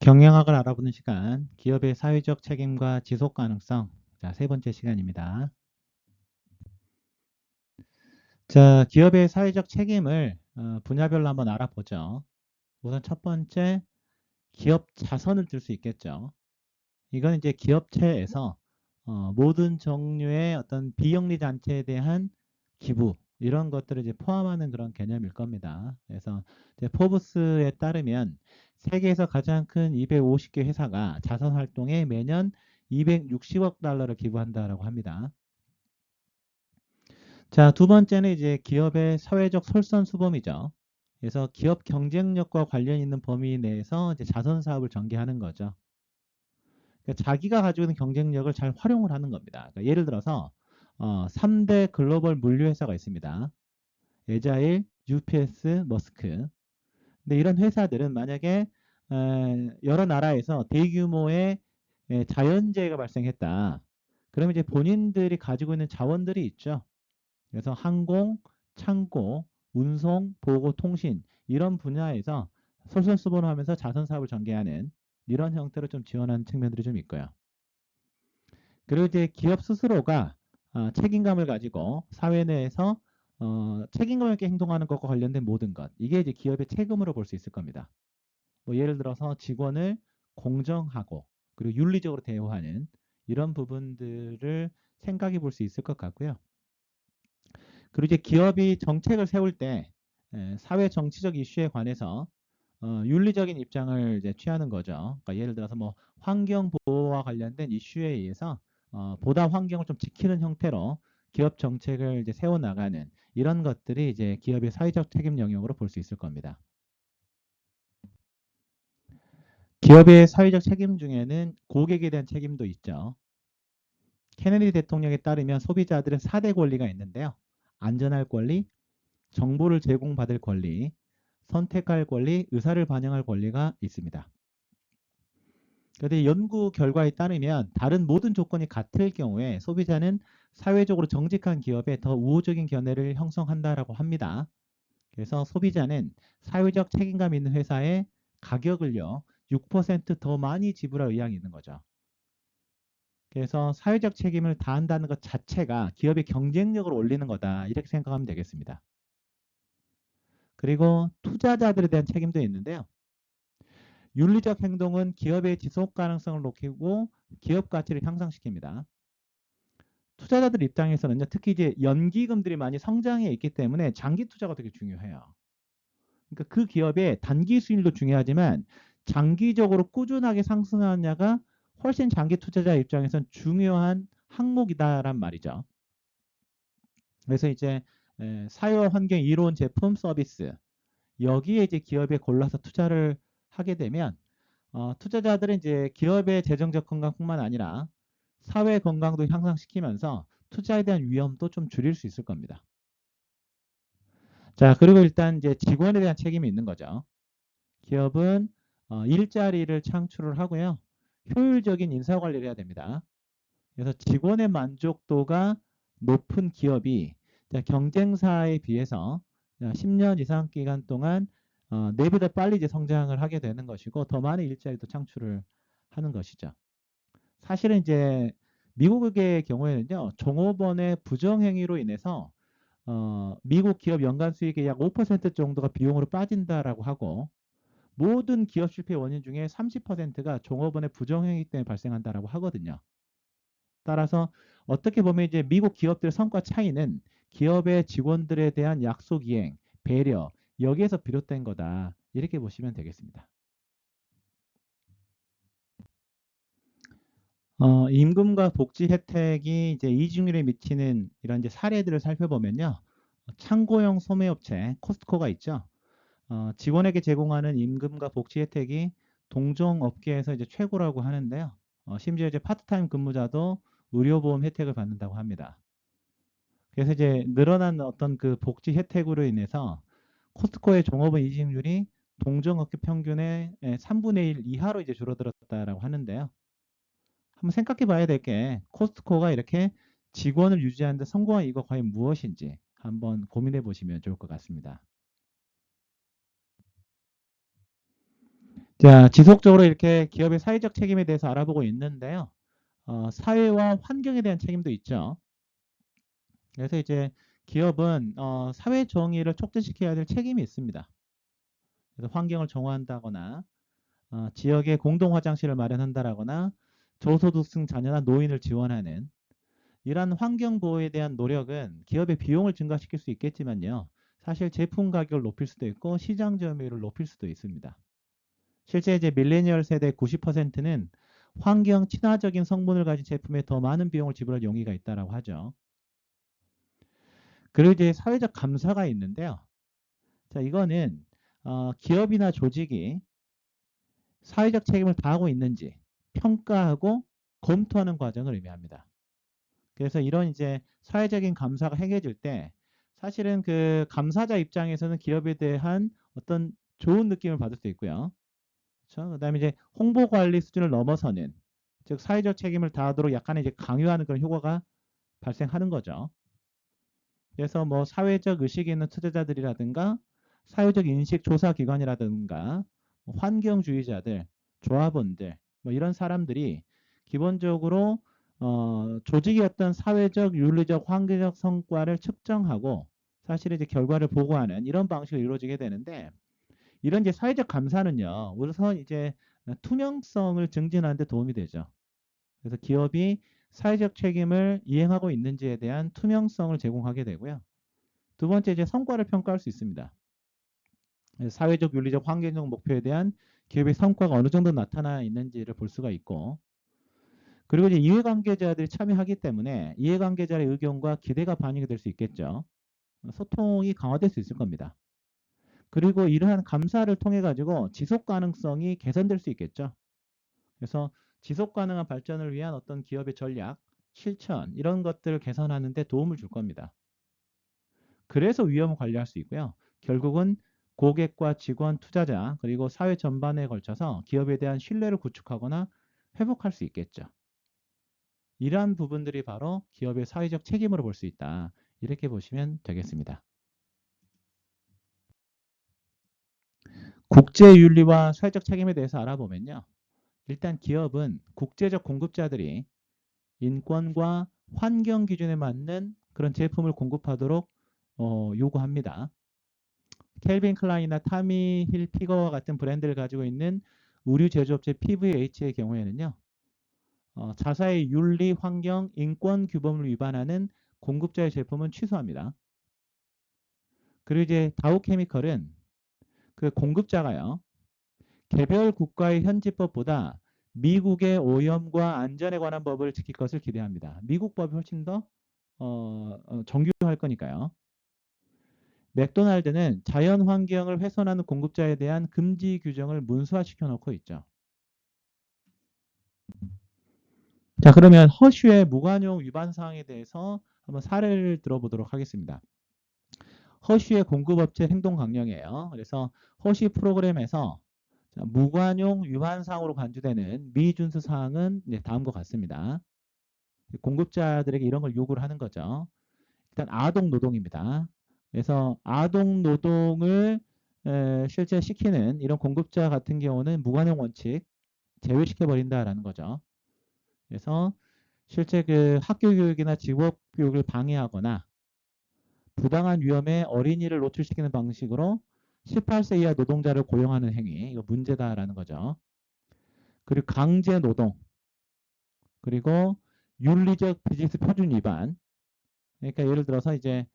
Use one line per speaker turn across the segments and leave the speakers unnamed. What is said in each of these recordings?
경영학을 알아보는 시간, 기업의 사회적 책임과 지속 가능성. 자, 세 번째 시간입니다. 자, 기업의 사회적 책임을 분야별로 한번 알아보죠. 우선 첫 번째, 기업 자선을 들 수 있겠죠. 이건 이제 기업체에서 모든 종류의 어떤 비영리 단체에 대한 기부, 이런 것들을 이제 포함하는 그런 개념일 겁니다. 그래서 이제 포브스에 따르면 세계에서 가장 큰 250개 회사가 자선 활동에 매년 260억 달러를 기부한다라고 합니다. 자, 두 번째는 이제 기업의 사회적 솔선수범이죠. 그래서 기업 경쟁력과 관련 있는 범위 내에서 이제 자선 사업을 전개하는 거죠. 그러니까 자기가 가지고 있는 경쟁력을 잘 활용을 하는 겁니다. 그러니까 예를 들어서 3대 글로벌 물류 회사가 있습니다. 에자일, UPS, 머스크. 근데 이런 회사들은 만약에 여러 나라에서 대규모의 자연재해가 발생했다. 그러면 이제 본인들이 가지고 있는 자원들이 있죠. 그래서 항공, 창고, 운송, 보고, 통신 이런 분야에서 솔선수범하면서 자선 사업을 전개하는 이런 형태로 좀 지원하는 측면들이 좀 있고요. 그리고 이제 기업 스스로가 책임감을 가지고 사회 내에서 책임감 있게 행동하는 것과 관련된 모든 것. 이게 이제 기업의 책임으로 볼 수 있을 겁니다. 뭐 예를 들어서 직원을 공정하고 그리고 윤리적으로 대우하는 이런 부분들을 생각해 볼 수 있을 것 같고요. 그리고 이제 기업이 정책을 세울 때 사회 정치적 이슈에 관해서 윤리적인 입장을 이제 취하는 거죠. 그러니까 예를 들어서 뭐 환경 보호와 관련된 이슈에 의해서 보다 환경을 좀 지키는 형태로 기업 정책을 이제 세워 나가는 이런 것들이 이제 기업의 사회적 책임 영역으로 볼 수 있을 겁니다. 기업의 사회적 책임 중에는 고객에 대한 책임도 있죠. 케네디 대통령에 따르면 소비자들은 4대 권리가 있는데요. 안전할 권리, 정보를 제공받을 권리, 선택할 권리, 의사를 반영할 권리가 있습니다. 그런데 연구 결과에 따르면 다른 모든 조건이 같을 경우에 소비자는 사회적으로 정직한 기업에 더 우호적인 견해를 형성한다라고 합니다. 그래서 소비자는 사회적 책임감 있는 회사의 가격을요 6%더 많이 지불할 의향이 있는 거죠. 그래서 사회적 책임을 다한다는 것 자체가 기업의 경쟁력을 올리는 거다 이렇게 생각하면 되겠습니다. 그리고 투자자들에 대한 책임도 있는데요. 윤리적 행동은 기업의 지속 가능성을 높이고 기업 가치를 향상시킵니다. 투자자들 입장에서는요, 특히 이제 연기금들이 많이 성장해 있기 때문에 장기 투자가 되게 중요해요. 그러니까 그 기업의 단기 수익도 중요하지만 장기적으로 꾸준하게 상승하느냐가 훨씬 장기 투자자 입장에선 중요한 항목이다란 말이죠. 그래서 이제 사회와 환경 이로운 제품 서비스 여기에 이제 기업에 골라서 투자를 하게 되면 투자자들은 이제 기업의 재정적 건강뿐만 아니라 사회 건강도 향상시키면서 투자에 대한 위험도 좀 줄일 수 있을 겁니다. 자, 그리고 일단 이제 직원에 대한 책임이 있는 거죠. 기업은 일자리를 창출을 하고요. 효율적인 인사 관리를 해야 됩니다. 그래서 직원의 만족도가 높은 기업이 경쟁사에 비해서 10년 이상 기간 동안 내보다 빨리 이제 성장을 하게 되는 것이고 더 많은 일자리도 창출을 하는 것이죠. 사실은 이제 미국의 경우에는요, 종업원의 부정행위로 인해서 미국 기업 연간 수익의 약 5% 정도가 비용으로 빠진다라고 하고 모든 기업 실패 원인 중에 30%가 종업원의 부정행위 때문에 발생한다라고 하거든요. 따라서 어떻게 보면 이제 미국 기업들의 성과 차이는 기업의 직원들에 대한 약속 이행, 배려 여기에서 비롯된 거다. 이렇게 보시면 되겠습니다. 임금과 복지 혜택이 이제 이중률에 미치는 이런 이제 사례들을 살펴보면요. 창고형 소매업체 코스트코가 있죠. 직원에게 제공하는 임금과 복지 혜택이 동종 업계에서 이제 최고라고 하는데요. 심지어 이제 파트타임 근무자도 의료보험 혜택을 받는다고 합니다. 그래서 이제 늘어난 어떤 그 복지 혜택으로 인해서 코스트코의 종업원 이직률이 동종업계 평균의 3분의 1 이하로 이제 줄어들었다라고 하는데요. 한번 생각해 봐야 될 게 코스트코가 이렇게 직원을 유지하는 데 성공한 이유가 과연 무엇인지 한번 고민해 보시면 좋을 것 같습니다. 자, 지속적으로 이렇게 기업의 사회적 책임에 대해서 알아보고 있는데요. 사회와 환경에 대한 책임도 있죠. 그래서 이제 기업은 사회 정의를 촉진시켜야 될 책임이 있습니다. 그래서 환경을 정화한다거나 지역에 공동 화장실을 마련한다거나 저소득층 자녀나 노인을 지원하는 이러한 환경 보호에 대한 노력은 기업의 비용을 증가시킬 수 있겠지만요. 사실 제품 가격을 높일 수도 있고 시장 점유율을 높일 수도 있습니다. 실제 이제 밀레니얼 세대 90%는 환경 친화적인 성분을 가진 제품에 더 많은 비용을 지불할 용의가 있다라고 하죠. 그리고 이제 사회적 감사가 있는데요. 자, 이거는 기업이나 조직이 사회적 책임을 다하고 있는지 평가하고 검토하는 과정을 의미합니다. 그래서 이런 이제 사회적인 감사가 행해질 때 사실은 그 감사자 입장에서는 기업에 대한 어떤 좋은 느낌을 받을 수 있고요. 그렇죠? 그다음에 이제 홍보 관리 수준을 넘어서는 즉 사회적 책임을 다하도록 약간의 이제 강요하는 그런 효과가 발생하는 거죠. 그래서 뭐 사회적 의식이 있는 투자자들이라든가 사회적 인식 조사 기관이라든가 뭐 환경주의자들, 조합원들 뭐 이런 사람들이 기본적으로 조직의 어떤 사회적, 윤리적, 환경적 성과를 측정하고 사실 이제 결과를 보고하는 이런 방식으로 이루어지게 되는데 이런 이제 사회적 감사는요 우선 이제 투명성을 증진하는 데 도움이 되죠. 그래서 기업이 사회적 책임을 이행하고 있는지에 대한 투명성을 제공하게 되고요. 두 번째 이제 성과를 평가할 수 있습니다. 사회적, 윤리적, 환경적 목표에 대한 기업의 성과가 어느 정도 나타나 있는지를 볼 수가 있고, 그리고 이제 이해관계자들이 참여하기 때문에 이해관계자의 의견과 기대가 반영이 될 수 있겠죠. 소통이 강화될 수 있을 겁니다. 그리고 이러한 감사를 통해 가지고 지속 가능성이 개선될 수 있겠죠. 그래서 지속 가능한 발전을 위한 어떤 기업의 전략, 실천 이런 것들을 개선하는 데 도움을 줄 겁니다. 그래서 위험을 관리할 수 있고요. 결국은 고객과 직원, 투자자 그리고 사회 전반에 걸쳐서 기업에 대한 신뢰를 구축하거나 회복할 수 있겠죠. 이러한 부분들이 바로 기업의 사회적 책임으로 볼 수 있다. 이렇게 보시면 되겠습니다. 국제윤리와 사회적 책임에 대해서 알아보면요. 일단 기업은 국제적 공급자들이 인권과 환경 기준에 맞는 그런 제품을 공급하도록 요구합니다. 켈빈 클라인이나 타미 힐 피거와 같은 브랜드를 가지고 있는 의류 제조업체 PVH의 경우에는요. 자사의 윤리, 환경, 인권 규범을 위반하는 공급자의 제품은 취소합니다. 그리고 이제 다우케미컬은 그 공급자가요. 개별 국가의 현지법보다 미국의 오염과 안전에 관한 법을 지킬 것을 기대합니다. 미국 법이 훨씬 더 정교할 거니까요. 맥도날드는 자연 환경을 훼손하는 공급자에 대한 금지 규정을 문서화시켜 놓고 있죠. 자, 그러면 허쉬의 무관용 위반 사항에 대해서 한번 사례를 들어보도록 하겠습니다. 허쉬의 공급업체 행동 강령이에요. 그래서 허쉬 프로그램에서 무관용 위반 사항으로 간주되는 미준수 사항은 다음과 같습니다. 공급자들에게 이런 걸 요구를 하는 거죠. 일단 아동 노동입니다. 그래서 아동 노동을 실제 시키는 이런 공급자 같은 경우는 무관용 원칙 제외시켜 버린다라는 거죠. 그래서 실제 그 학교 교육이나 직업 교육을 방해하거나 부당한 위험에 어린이를 노출시키는 방식으로 18세 이하 노동자를 고용하는 행위, 이거 문제다라는 거죠. 그리고 강제 노동, 그리고 윤리적 비즈니스 표준 위반. 그러니까 예를 들어서 이제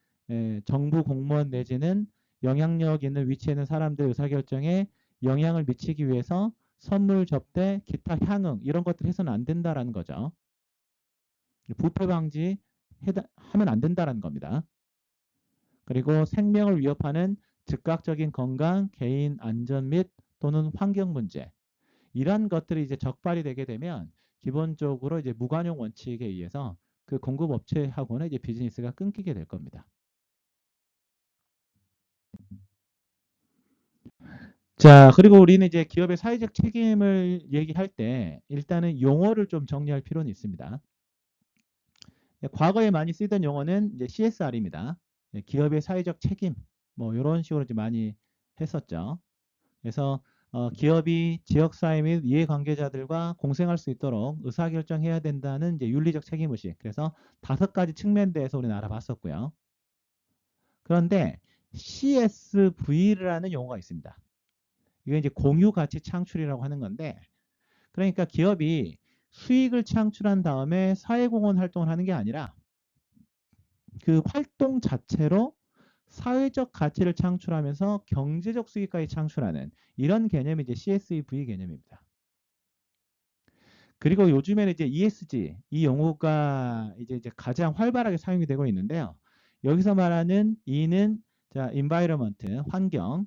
정부 공무원 내지는 영향력 있는 위치에 있는 사람들의 의사결정에 영향을 미치기 위해서 선물 접대, 기타 향응 이런 것들 해서는 안 된다라는 거죠. 부패 방지 하면 안 된다라는 겁니다. 그리고 생명을 위협하는 즉각적인 건강, 개인 안전 및 또는 환경 문제 이러한 것들이 이제 적발이 되게 되면 기본적으로 이제 무관용 원칙에 의해서 그 공급 업체하고는 이제 비즈니스가 끊기게 될 겁니다. 자, 그리고 우리는 이제 기업의 사회적 책임을 얘기할 때 일단은 용어를 좀 정리할 필요는 있습니다. 과거에 많이 쓰이던 용어는 이제 CSR입니다. 기업의 사회적 책임 뭐 이런 식으로 이제 많이 했었죠. 그래서 기업이 지역사회 및 이해관계자들과 공생할 수 있도록 의사결정해야 된다는 이제 윤리적 책임의식. 그래서 5가지 측면에 대해서 우리는 알아봤었고요. 그런데 CSV라는 용어가 있습니다. 이게 이제 공유 가치 창출이라고 하는 건데, 그러니까 기업이 수익을 창출한 다음에 사회공헌 활동을 하는 게 아니라 그 활동 자체로 사회적 가치를 창출하면서 경제적 수익까지 창출하는 이런 개념이 이제 CSV 개념입니다. 그리고 요즘에는 이제 ESG 이 용어가 이제 가장 활발하게 사용이 되고 있는데요. 여기서 말하는 E는 자, environment 환경,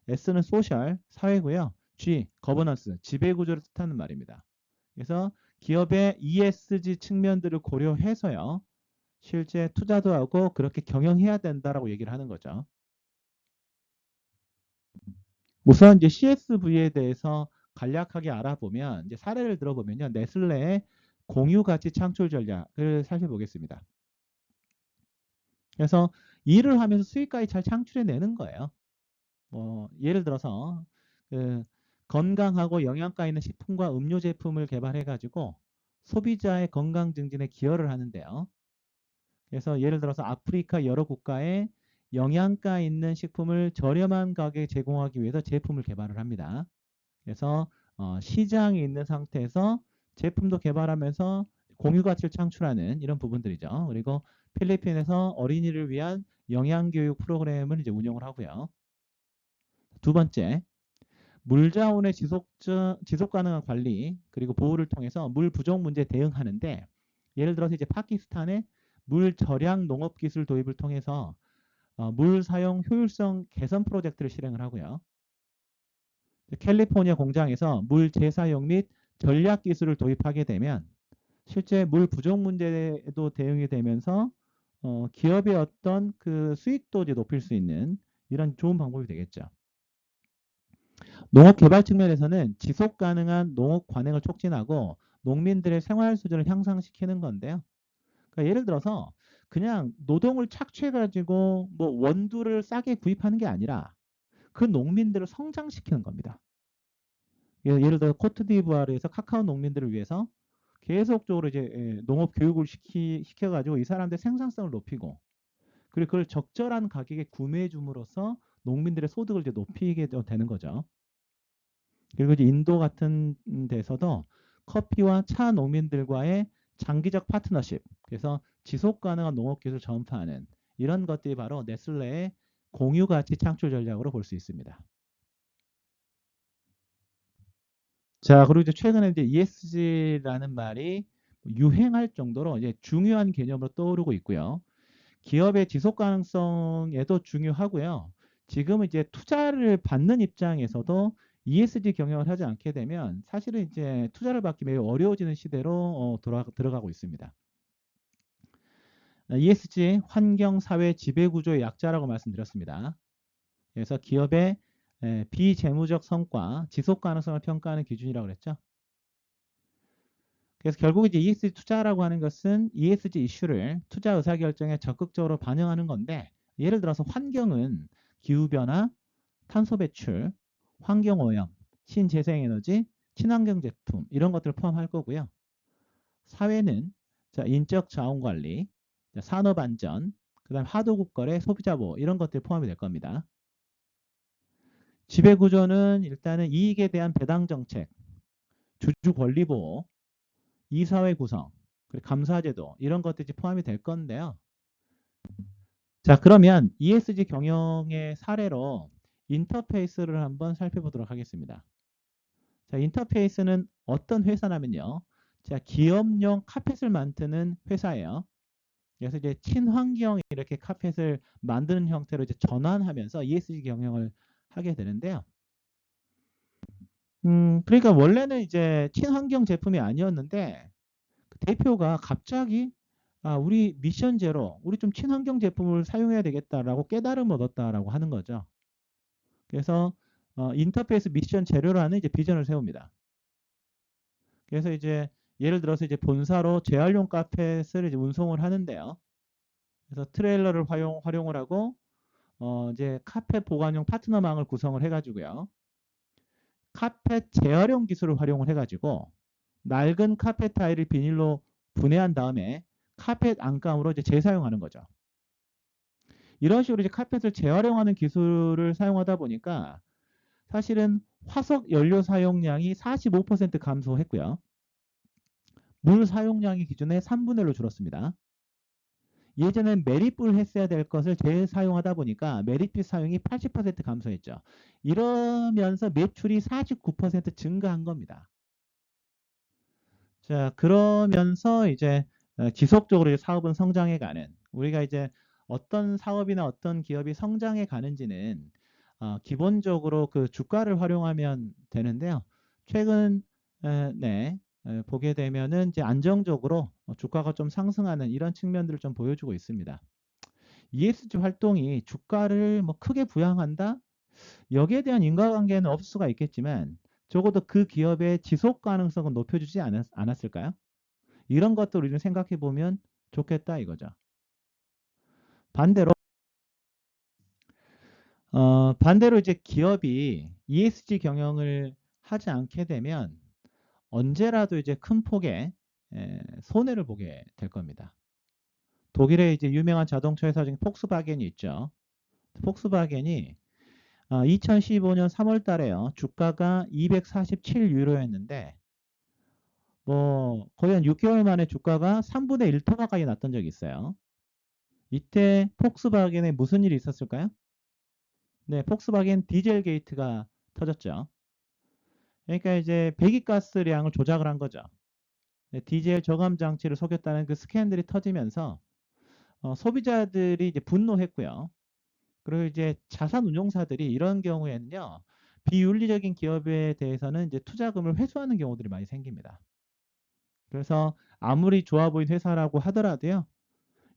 S는 social 사회고요. G governance 지배 구조를 뜻하는 말입니다. 그래서 기업의 ESG 측면들을 고려해서요. 실제 투자도 하고 그렇게 경영해야 된다라고 얘기를 하는 거죠. 우선 이제 CSV에 대해서 간략하게 알아보면 이제 사례를 들어보면요. 네슬레의 공유 가치 창출 전략을 살펴보겠습니다. 그래서 일을 하면서 수익까지 잘 창출해내는 거예요. 예를 들어서 그 건강하고 영양가 있는 식품과 음료 제품을 개발해가지고 소비자의 건강 증진에 기여를 하는데요. 그래서 예를 들어서 아프리카 여러 국가에 영양가 있는 식품을 저렴한 가격에 제공하기 위해서 제품을 개발을 합니다. 그래서 시장이 있는 상태에서 제품도 개발하면서 공유 가치를 창출하는 이런 부분들이죠. 그리고 필리핀에서 어린이를 위한 영양교육 프로그램을 이제 운영을 하고요. 두 번째, 물 자원의 지속 가능한 관리 그리고 보호를 통해서 물 부족 문제에 대응하는데 예를 들어서 이제 파키스탄의 물 절약 농업 기술 도입을 통해서 물 사용 효율성 개선 프로젝트를 실행을 하고요. 캘리포니아 공장에서 물 재사용 및 전략 기술을 도입하게 되면 실제 물 부족 문제에도 대응이 되면서 기업의 어떤 그 수익도 이제 높일 수 있는 이런 좋은 방법이 되겠죠. 농업 개발 측면에서는 지속 가능한 농업 관행을 촉진하고 농민들의 생활 수준을 향상시키는 건데요. 그러니까 예를 들어서 그냥 노동을 착취해 가지고 뭐 원두를 싸게 구입하는 게 아니라 그 농민들을 성장시키는 겁니다. 예를 들어 코트디부아르에서 카카오 농민들을 위해서 계속적으로 이제 농업 교육을 시켜가지고 이 사람들의 생산성을 높이고 그리고 그걸 적절한 가격에 구매해 줌으로써 농민들의 소득을 이제 높이게 되는 거죠. 그리고 이제 인도 같은 데서도 커피와 차 농민들과의 장기적 파트너십, 그래서 지속 가능한 농업 기술을 전파하는 이런 것들이 바로 네슬레의 공유 가치 창출 전략으로 볼 수 있습니다. 자, 그리고 이제 최근에 이제 ESG라는 말이 유행할 정도로 이제 중요한 개념으로 떠오르고 있고요. 기업의 지속 가능성에도 중요하고요. 지금은 이제 투자를 받는 입장에서도 ESG 경영을 하지 않게 되면 사실은 이제 투자를 받기 매우 어려워지는 시대로 들어가고 있습니다. ESG 환경 사회 지배 구조의 약자라고 말씀드렸습니다. 그래서 기업의 비재무적 성과, 지속 가능성을 평가하는 기준이라고 그랬죠. 그래서 결국 이제 ESG 투자라고 하는 것은 ESG 이슈를 투자 의사결정에 적극적으로 반영하는 건데 예를 들어서 환경은 기후변화, 탄소 배출, 환경오염, 신재생에너지, 친환경 제품 이런 것들을 포함할 거고요. 사회는 자, 인적 자원 관리, 산업 안전, 그다음 하도급 거래, 소비자 보호 이런 것들이 포함이 될 겁니다. 지배 구조는 일단은 이익에 대한 배당 정책, 주주 권리 보호, 이사회 구성, 그리고 감사제도 이런 것들이 포함이 될 건데요. 자, 그러면 ESG 경영의 사례로 인터페이스를 한번 살펴보도록 하겠습니다. 자, 인터페이스는 어떤 회사냐면요. 자, 기업용 카펫을 만드는 회사예요. 그래서 이제 친환경 이렇게 카펫을 만드는 형태로 이제 전환하면서 ESG 경영을 하게 되는데요. 그러니까 원래는 이제 친환경 제품이 아니었는데 그 대표가 갑자기 우리 미션 제로, 우리 좀 친환경 제품을 사용해야 되겠다라고 깨달음을 얻었다라고 하는 거죠. 그래서 인터페이스 미션 제로라는 이제 비전을 세웁니다. 그래서 이제 예를 들어서 이제 본사로 재활용 카펫을 이제 운송을 하는데요. 그래서 트레일러를 활용을 하고 이제 카펫 보관용 파트너망을 구성을 해가지고요. 카펫 재활용 기술을 활용을 해가지고 낡은 카펫 타일을 비닐로 분해한 다음에 카펫 안감으로 이제 재사용하는 거죠. 이런 식으로 이제 카펫을 재활용하는 기술을 사용하다 보니까 사실은 화석 연료 사용량이 45% 감소했고요. 물 사용량이 기존의 3분의 1로 줄었습니다. 예전엔 매립을 했어야 될 것을 재사용하다 보니까 매립비 사용이 80% 감소했죠. 이러면서 매출이 49% 증가한 겁니다. 자, 그러면서 이제 지속적으로 이제 사업은 성장해 가는, 우리가 이제 어떤 사업이나 어떤 기업이 성장해 가는지는 기본적으로 그 주가를 활용하면 되는데요. 최근 네, 보게 되면은 이제 안정적으로 주가가 좀 상승하는 이런 측면들을 좀 보여주고 있습니다. ESG 활동이 주가를 뭐 크게 부양한다? 여기에 대한 인과관계는 없을 수가 있겠지만 적어도 그 기업의 지속 가능성은 높여주지 않았을까요? 이런 것들을 좀 생각해 보면 좋겠다 이거죠. 반대로 반대로 이제 기업이 ESG 경영을 하지 않게 되면 언제라도 이제 큰 폭의 손해를 보게 될 겁니다. 독일의 이제 유명한 자동차 회사 중에 폭스바겐이 있죠. 폭스바겐이 2015년 3월 달에요. 주가가 247유로였는데 뭐 거의 한 6개월 만에 주가가 3분의 1토 가까이 났던 적이 있어요. 이때 폭스바겐에 무슨 일이 있었을까요? 네, 폭스바겐 디젤 게이트가 터졌죠. 그러니까 이제 배기가스량을 조작을 한 거죠. 네, 디젤 저감 장치를 속였다는 그 스캔들이 터지면서 소비자들이 이제 분노했고요. 그리고 이제 자산 운용사들이 이런 경우에는요, 비윤리적인 기업에 대해서는 이제 투자금을 회수하는 경우들이 많이 생깁니다. 그래서 아무리 좋아 보이는 회사라고 하더라도요,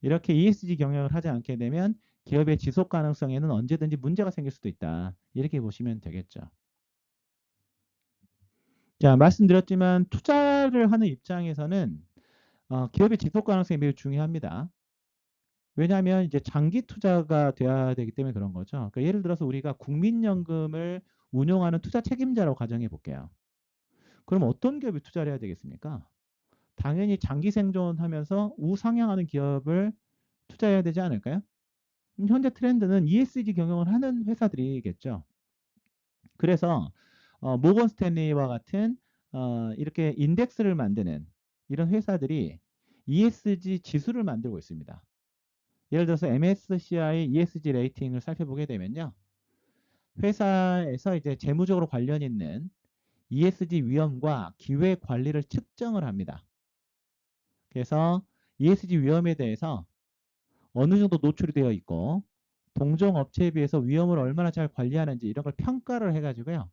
이렇게 ESG 경영을 하지 않게 되면 기업의 지속 가능성에는 언제든지 문제가 생길 수도 있다. 이렇게 보시면 되겠죠. 자, 말씀드렸지만 투자를 하는 입장에서는 기업의 지속 가능성이 매우 중요합니다. 왜냐하면 이제 장기 투자가 돼야 되기 때문에 그런 거죠. 그러니까 예를 들어서 우리가 국민연금을 운용하는 투자 책임자라고 가정해 볼게요. 그럼 어떤 기업에 투자를 해야 되겠습니까? 당연히 장기 생존하면서 우상향하는 기업을 투자해야 되지 않을까요? 현재 트렌드는 ESG 경영을 하는 회사들이겠죠. 그래서 모건 스탠리와 같은 이렇게 인덱스를 만드는 이런 회사들이 ESG 지수를 만들고 있습니다. 예를 들어서 MSCI ESG 레이팅을 살펴보게 되면요. 회사에서 이제 재무적으로 관련 있는 ESG 위험과 기회 관리를 측정을 합니다. 그래서 ESG 위험에 대해서 어느 정도 노출이 되어 있고 동종 업체에 비해서 위험을 얼마나 잘 관리하는지 이런 걸 평가를 해가지고요.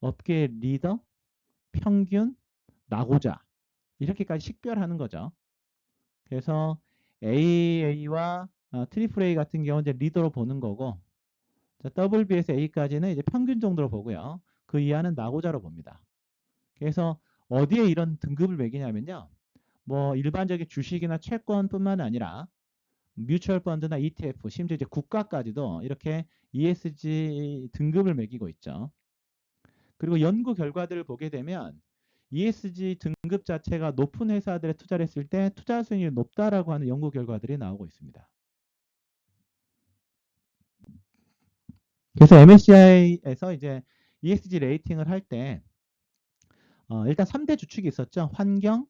업계 리더, 평균, 낙오자 이렇게까지 식별하는 거죠. 그래서 AA와 트리플 A 같은 경우는 이제 리더로 보는 거고 WBS A까지는 이제 평균 정도로 보고요. 그 이하는 낙오자로 봅니다. 그래서 어디에 이런 등급을 매기냐면요. 뭐 일반적인 주식이나 채권뿐만 아니라 뮤추얼 펀드나 ETF, 심지어 이제 국가까지도 이렇게 ESG 등급을 매기고 있죠. 그리고 연구 결과들을 보게 되면 ESG 등급 자체가 높은 회사들에 투자를 했을 때 투자 수익률이 높다라고 하는 연구 결과들이 나오고 있습니다. 그래서 MSCI에서 이제 ESG 레이팅을 할 때 일단 3대 주축이 있었죠. 환경,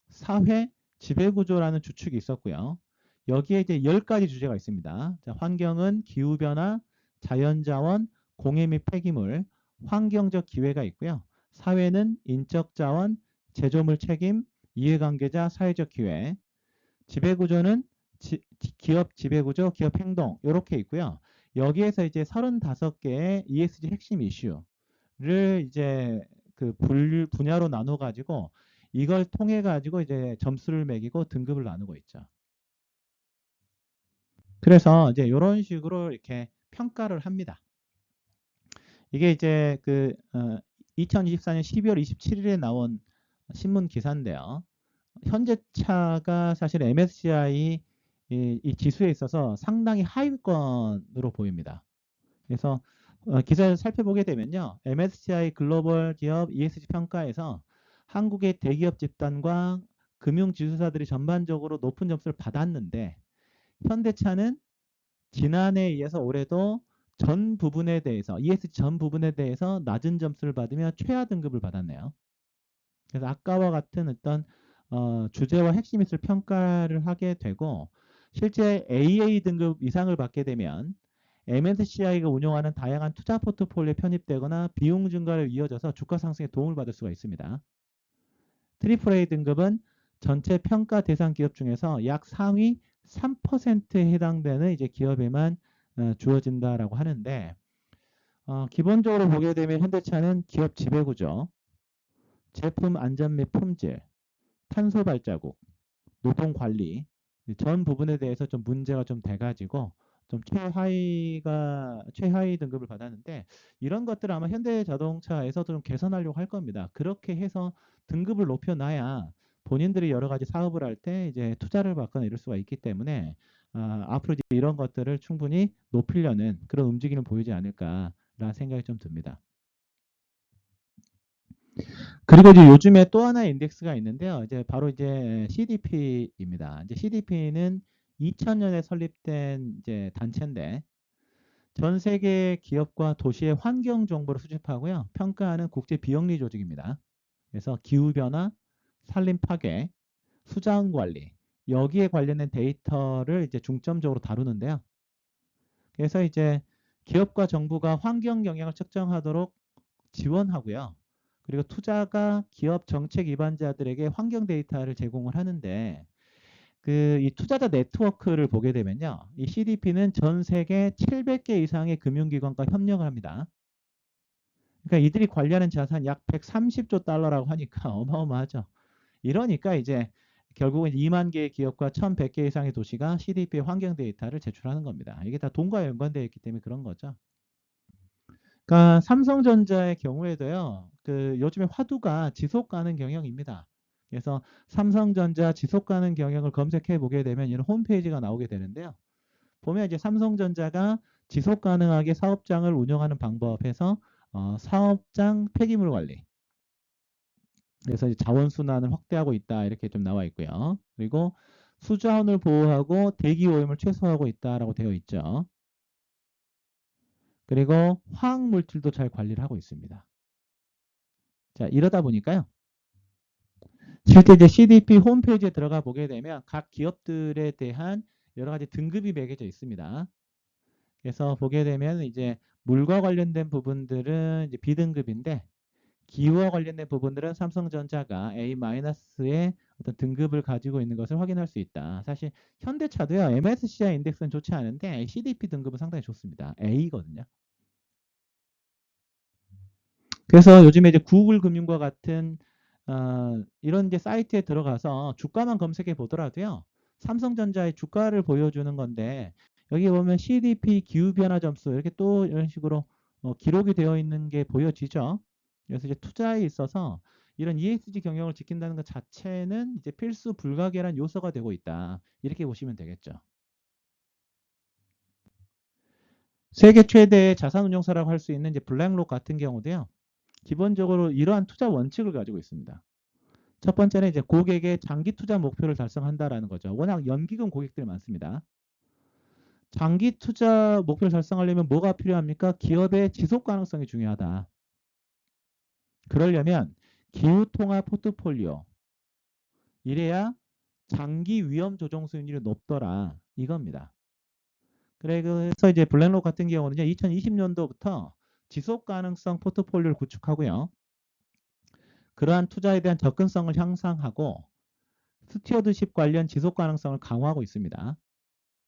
사회, 지배구조라는 주축이 있었고요. 여기에 이제 10가지 주제가 있습니다. 자, 환경은 기후변화, 자연자원, 공해 및 폐기물, 환경적 기회가 있고요. 사회는 인적 자원, 제조물 책임, 이해관계자, 사회적 기회. 지배구조는 기업 지배구조, 기업 행동 이렇게 있고요. 여기에서 이제 35개의 ESG 핵심 이슈를 이제 그 분야로 나눠 가지고 이걸 통해 가지고 이제 점수를 매기고 등급을 나누고 있죠. 그래서 이제 이런 식으로 이렇게 평가를 합니다. 이게 이제 그 2024년 12월 27일에 나온 신문 기사인데요. 현재차가 사실 MSCI 이 지수에 있어서 상당히 하위권으로 보입니다. 그래서 기사를 살펴보게 되면요. MSCI 글로벌 기업 ESG 평가에서 한국의 대기업 집단과 금융지주사들이 전반적으로 높은 점수를 받았는데 현대차는 지난해에 이어서 올해도 전 부분에 대해서 ESG 전 부분에 대해서 낮은 점수를 받으며 최하 등급을 받았네요. 그래서 아까와 같은 어떤 주제와 핵심 있을 평가를 하게 되고 실제 AA 등급 이상을 받게 되면 MSCI가 운용하는 다양한 투자 포트폴리오에 편입되거나 비용 증가를 이어져서 주가 상승에 도움을 받을 수가 있습니다. 트리플 A 등급은 전체 평가 대상 기업 중에서 약 상위 3%에 해당되는 이제 기업에만 주어진다라고 하는데 기본적으로 보게 되면 현대차는 기업 지배구조, 제품 안전 및 품질, 탄소 발자국, 노동 관리 전 부분에 대해서 좀 문제가 좀 돼가지고 좀 최하위 등급을 받았는데 이런 것들을 아마 현대자동차에서도 좀 개선하려고 할 겁니다. 그렇게 해서 등급을 높여놔야 본인들이 여러 가지 사업을 할 때 이제 투자를 받거나 이럴 수가 있기 때문에 앞으로 이제 이런 것들을 충분히 높이려는 그런 움직임을 보이지 않을까라는 생각이 좀 듭니다. 그리고 이제 요즘에 또 하나의 인덱스가 있는데요. 이제 바로 이제 CDP입니다. 이제 CDP는 2000년에 설립된 이제 단체인데 전 세계 기업과 도시의 환경 정보를 수집하고요. 평가하는 국제 비영리 조직입니다. 그래서 기후 변화, 산림 파괴, 수자원 관리 여기에 관련된 데이터를 이제 중점적으로 다루는데요. 그래서 이제 기업과 정부가 환경 영향을 측정하도록 지원하고요. 그리고 투자가 기업 정책 위반자들에게 환경 데이터를 제공을 하는데 이 투자자 네트워크를 보게 되면요. 이 CDP는 전 세계 700개 이상의 금융기관과 협력을 합니다. 그러니까 이들이 관리하는 자산 약 130조 달러라고 하니까 어마어마하죠. 이러니까 이제 결국은 2만 개의 기업과 1,100개 이상의 도시가 CDP의 환경 데이터를 제출하는 겁니다. 이게 다 돈과 연관되어 있기 때문에 그런 거죠. 그러니까 삼성전자의 경우에도요. 요즘에 화두가 지속 가능 경영입니다. 그래서 삼성전자 지속 가능 경영을 검색해 보게 되면 이런 홈페이지가 나오게 되는데요. 보면 이제 삼성전자가 지속 가능하게 사업장을 운영하는 방법에서 사업장 폐기물 관리, 그래서 이제 자원 순환을 확대하고 있다 이렇게 좀 나와 있고요. 그리고 수자원을 보호하고 대기 오염을 최소화하고 있다라고 되어 있죠. 그리고 화학 물질도 잘 관리를 하고 있습니다. 자, 이러다 보니까요. 실제 이제 CDP 홈페이지에 들어가 보게 되면 각 기업들에 대한 여러 가지 등급이 매겨져 있습니다. 그래서 보게 되면 이제 물과 관련된 부분들은 이제 B등급인데 기후와 관련된 부분들은 삼성전자가 A-의 어떤 등급을 가지고 있는 것을 확인할 수 있다. 사실 현대차도요. MSCI 인덱스는 좋지 않은데 CDP 등급은 상당히 좋습니다. A거든요. 그래서 요즘에 이제 구글 금융과 같은 이런 이제 사이트에 들어가서 주가만 검색해 보더라도요. 삼성전자의 주가를 보여주는 건데 여기 보면 CDP 기후변화 점수 이렇게 또 이런 식으로 기록이 되어 있는 게 보여지죠. 그래서 이제 투자에 있어서 이런 ESG 경영을 지킨다는 것 자체는 이제 필수 불가결한 요소가 되고 있다. 이렇게 보시면 되겠죠. 세계 최대의 자산운용사라고 할 수 있는 이제 블랙록 같은 경우도요. 기본적으로 이러한 투자 원칙을 가지고 있습니다. 첫 번째는 이제 고객의 장기 투자 목표를 달성한다라는 거죠. 워낙 연기금 고객들이 많습니다. 장기 투자 목표를 달성하려면 뭐가 필요합니까? 기업의 지속 가능성이 중요하다. 그러려면 기후 통합 포트폴리오 이래야 장기 위험 조정 수익률이 높더라 이겁니다. 그래서 이제 블랙록 같은 경우는 2020년도부터 지속 가능성 포트폴리오를 구축하고요. 그러한 투자에 대한 접근성을 향상하고 스튜어드십 관련 지속 가능성을 강화하고 있습니다.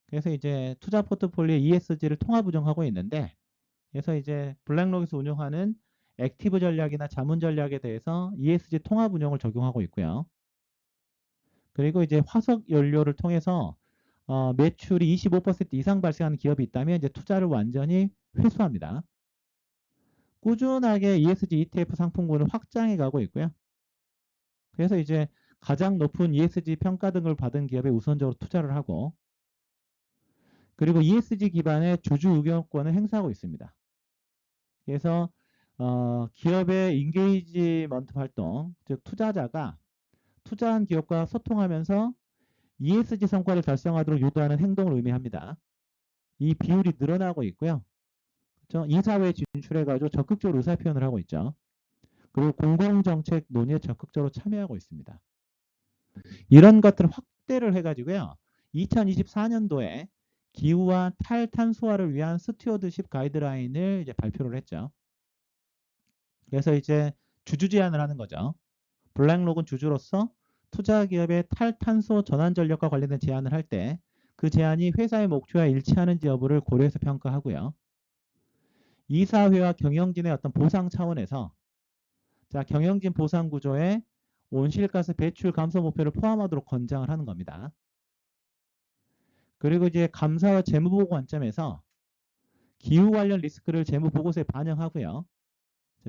그래서 이제 투자 포트폴리오 ESG를 통합 운영하고 있는데 그래서 이제 블랙록에서 운영하는 액티브 전략이나 자문 전략에 대해서 ESG 통합 운영을 적용하고 있고요. 그리고 이제 화석 연료를 통해서 매출이 25% 이상 발생하는 기업이 있다면 이제 투자를 완전히 회수합니다. 꾸준하게 ESG ETF 상품군을 확장해 가고 있고요. 그래서 이제 가장 높은 ESG 평가 등을 받은 기업에 우선적으로 투자를 하고 그리고 ESG 기반의 주주 의견권을 행사하고 있습니다. 그래서 기업의 인게이지먼트 활동, 즉 투자자가 투자한 기업과 소통하면서 ESG 성과를 달성하도록 유도하는 행동을 의미합니다. 이 비율이 늘어나고 있고요. 그렇죠? 이사회에 진출해가지고 적극적으로 의사표현을 하고 있죠. 그리고 공공정책 논의에 적극적으로 참여하고 있습니다. 이런 것들을 확대를 해가지고요. 2024년도에 기후와 탈탄소화를 위한 스튜어드십 가이드라인을 이제 발표를 했죠. 그래서 이제 주주 제안을 하는 거죠. 블랙록은 주주로서 투자 기업의 탈탄소 전환 전력과 관련된 제안을 할 때 그 제안이 회사의 목표와 일치하는지 여부를 고려해서 평가하고요. 이사회와 경영진의 어떤 보상 차원에서 자, 경영진 보상 구조에 온실가스 배출 감소 목표를 포함하도록 권장을 하는 겁니다. 그리고 이제 감사와 재무보고 관점에서 기후 관련 리스크를 재무보고서에 반영하고요.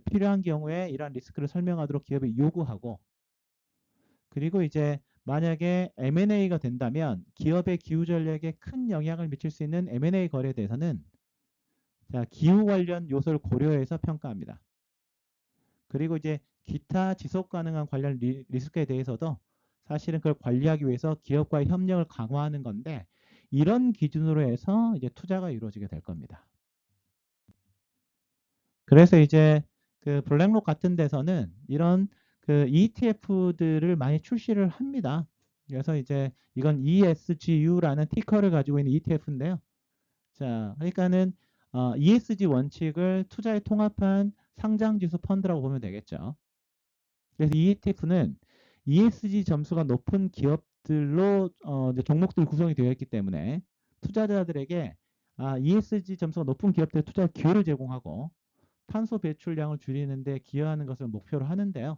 필요한 경우에 이러한 리스크를 설명하도록 기업에 요구하고, 그리고 이제 만약에 M&A가 된다면 기업의 기후 전략에 큰 영향을 미칠 수 있는 M&A 거래에 대해서는 자, 기후 관련 요소를 고려해서 평가합니다. 그리고 이제 기타 지속 가능한 관련 리스크에 대해서도 사실은 그걸 관리하기 위해서 기업과의 협력을 강화하는 건데, 이런 기준으로 해서 이제 투자가 이루어지게 될 겁니다. 그래서 이제 그 블랙록 같은 데서는 이런 그 ETF들을 많이 출시를 합니다. 그래서 이제 이건 ESGU라는 티커를 가지고 있는 ETF인데요. 자, 그러니까는 ESG 원칙을 투자에 통합한 상장지수 펀드라고 보면 되겠죠. 그래서 ETF는 ESG 점수가 높은 기업들로 이제 종목들 구성이 되어 있기 때문에 투자자들에게 ESG 점수가 높은 기업들에 투자 기회를 제공하고 탄소 배출량을 줄이는 데 기여하는 것을 목표로 하는데요.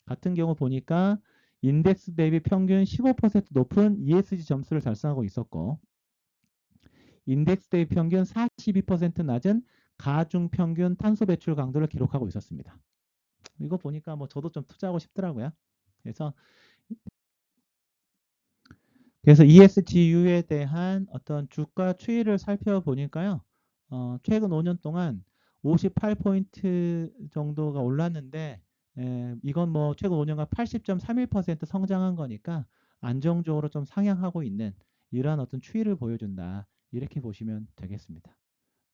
같은 경우 보니까 인덱스 대비 평균 15% 높은 ESG 점수를 달성하고 있었고, 인덱스 대비 평균 42% 낮은 가중 평균 탄소 배출 강도를 기록하고 있었습니다. 이거 보니까 뭐 저도 좀 투자하고 싶더라고요. 그래서 ESGU에 대한 어떤 주가 추이를 살펴보니까요. 최근 5년 동안 58포인트 정도가 올랐는데, 이건 뭐 최근 5년간 80.31% 성장한 거니까 안정적으로 좀 상향하고 있는 이러한 어떤 추이를 보여준다. 이렇게 보시면 되겠습니다.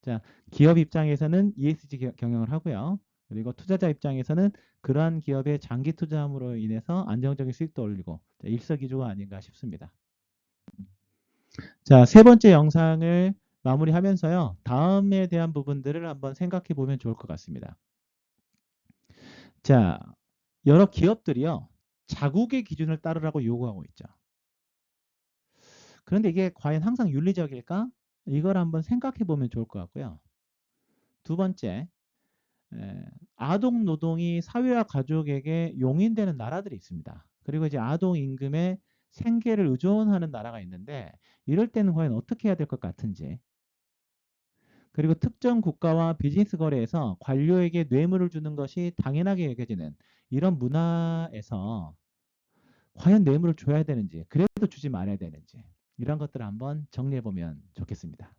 자, 기업 입장에서는 ESG 경영을 하고요. 그리고 투자자 입장에서는 그러한 기업의 장기 투자함으로 인해서 안정적인 수익도 올리고 일석이조가 아닌가 싶습니다. 자, 세 번째 영상을 마무리하면서요. 다음에 대한 부분들을 한번 생각해 보면 좋을 것 같습니다. 자, 여러 기업들이요. 자국의 기준을 따르라고 요구하고 있죠. 그런데 이게 과연 항상 윤리적일까? 이걸 한번 생각해 보면 좋을 것 같고요. 두 번째, 아동 노동이 사회와 가족에게 용인되는 나라들이 있습니다. 그리고 이제 아동 임금에 생계를 의존하는 나라가 있는데 이럴 때는 과연 어떻게 해야 될 것 같은지, 그리고 특정 국가와 비즈니스 거래에서 관료에게 뇌물을 주는 것이 당연하게 여겨지는 이런 문화에서 과연 뇌물을 줘야 되는지, 그래도 주지 말아야 되는지, 이런 것들을 한번 정리해 보면 좋겠습니다.